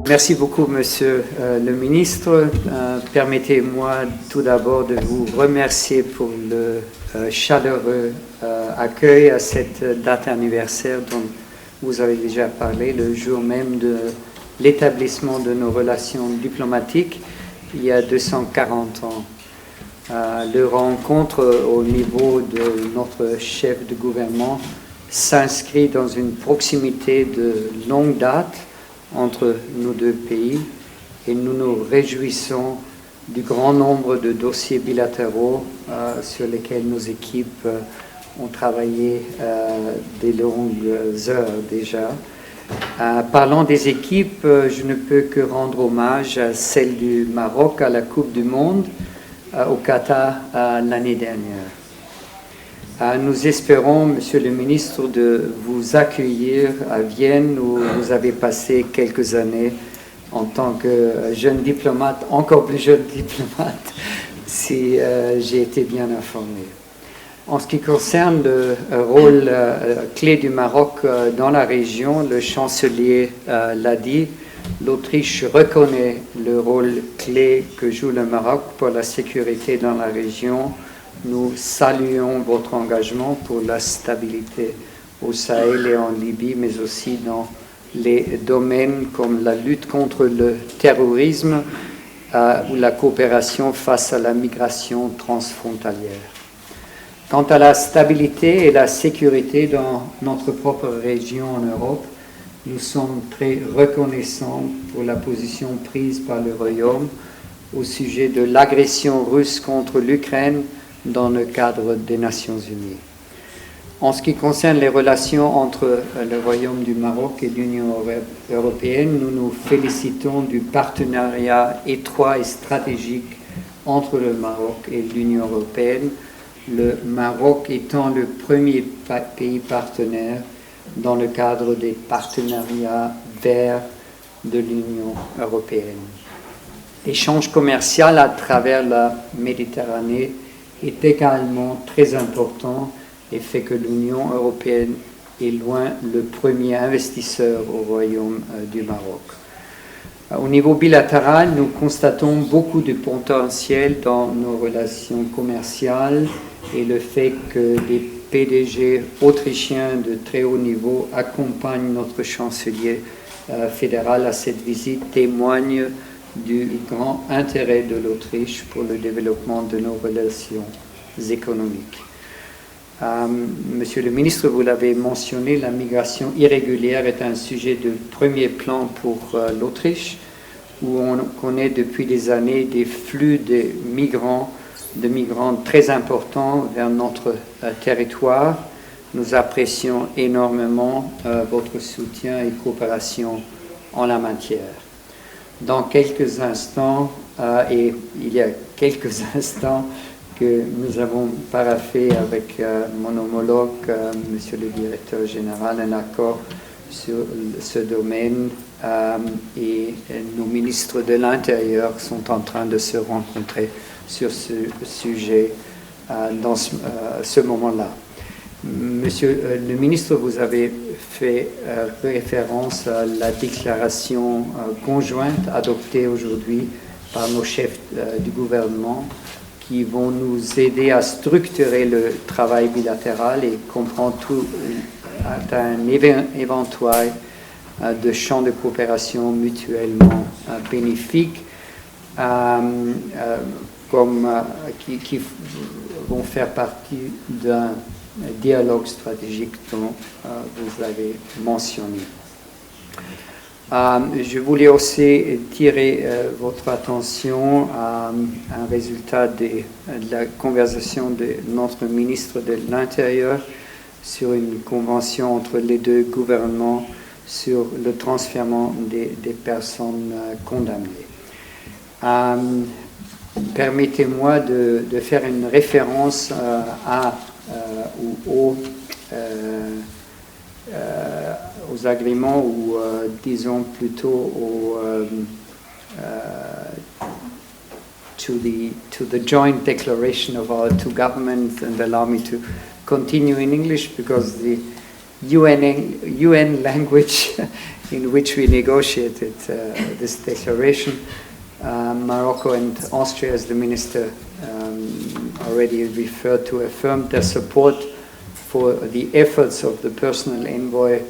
Merci beaucoup, Monsieur le Ministre. Permettez-moi tout d'abord de vous remercier pour le chaleureux accueil à cette date anniversaire dont vous avez déjà parlé, le jour même de l'établissement de nos relations diplomatiques il y a 240 ans. Le rencontre au niveau de notre chef de gouvernement s'inscrit dans une proximité de longue date entre nos deux pays et nous nous réjouissons du grand nombre de dossiers bilatéraux sur lesquels nos équipes ont travaillé des longues heures déjà. Parlant des équipes, je ne peux que rendre hommage à celle du Maroc à la Coupe du Monde au Qatar l'année dernière. Nous espérons, Monsieur le Ministre, de vous accueillir à Vienne où vous avez passé quelques années en tant que jeune diplomate, encore plus jeune diplomate, si j'ai été bien informé. En ce qui concerne le rôle clé du Maroc dans la région, le chancelier l'a dit, l'Autriche reconnaît le rôle clé que joue le Maroc pour la sécurité dans la région. Nous saluons votre engagement pour la stabilité au Sahel et en Libye, mais aussi dans les domaines comme la lutte contre le terrorisme ou la coopération face à la migration transfrontalière. Quant à la stabilité et la sécurité dans notre propre région en Europe, nous sommes très reconnaissants pour la position prise par le Royaume au sujet de l'agression russe contre l'Ukraine dans le cadre des Nations Unies. En ce qui concerne les relations entre le Royaume du Maroc et l'Union européenne, nous nous félicitons du partenariat étroit et stratégique entre le Maroc et l'Union européenne, le Maroc étant le premier pays partenaire dans le cadre des partenariats verts de l'Union européenne. L'échange commercial à travers la Méditerranée est également très important et fait que l'Union européenne est loin le premier investisseur au Royaume du Maroc. Au niveau bilatéral, nous constatons beaucoup de potentiel dans nos relations commerciales et le fait que les PDG autrichiens de très haut niveau accompagnent notre chancelier fédéral à cette visite témoigne du grand intérêt de l'Autriche pour le développement de nos relations économiques. Monsieur le ministre, vous l'avez mentionné, la migration irrégulière est un sujet de premier plan pour l'Autriche, où on connaît depuis des années des flux de migrants très importants vers notre territoire. Nous apprécions énormément votre soutien et coopération en la matière. Dans quelques instants, et il y a quelques instants que nous avons paraphé avec mon homologue, monsieur le directeur général, un accord sur ce domaine et nos ministres de l'Intérieur sont en train de se rencontrer sur ce sujet dans ce moment-là. Monsieur le ministre, vous avez fait référence à la déclaration conjointe adoptée aujourd'hui par nos chefs du gouvernement qui vont nous aider à structurer le travail bilatéral et comprend tout un éventail de champs de coopération mutuellement bénéfiques qui vont faire partie d'un dialogue stratégique dont vous avez mentionné. Je voulais aussi tirer votre attention à un résultat de la conversation de notre ministre de l'Intérieur sur une convention entre les deux gouvernements sur le transfert des personnes condamnées. Permettez-moi de faire une référence aux agréments ou disons plutôt to the joint declaration of our two governments, and allow me to continue in English because UN language in which we negotiated this declaration. Morocco and Austria, as the Minister already referred to, affirmed their support for the efforts of the personal envoy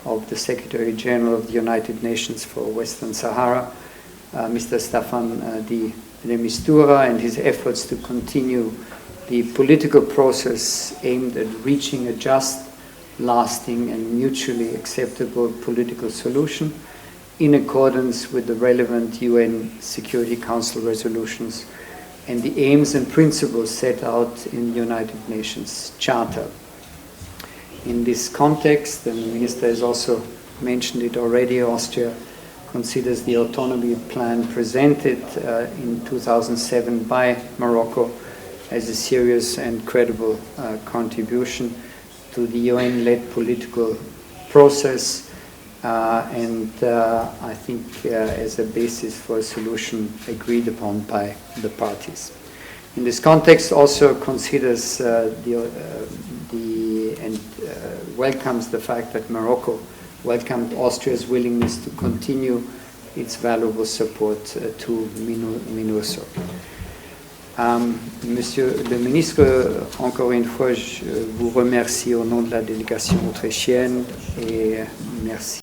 of the Secretary General of the United Nations for Western Sahara, Mr. Staffan de Mistura, and his efforts to continue the political process aimed at reaching a just, lasting, and mutually acceptable political solution in accordance with the relevant UN Security Council resolutions and the aims and principles set out in the United Nations Charter. In this context, and the Minister has also mentioned it already, Austria considers the autonomy plan presented in 2007 by Morocco as a serious and credible contribution to the UN-led political process and I think as a basis for a solution agreed upon by the parties. In this context, also considers welcomes the fact that Morocco welcomed Austria's willingness to continue its valuable support to MINURSO. Monsieur le ministre, encore une fois, je vous remercie au nom de la délégation autrichienne et merci.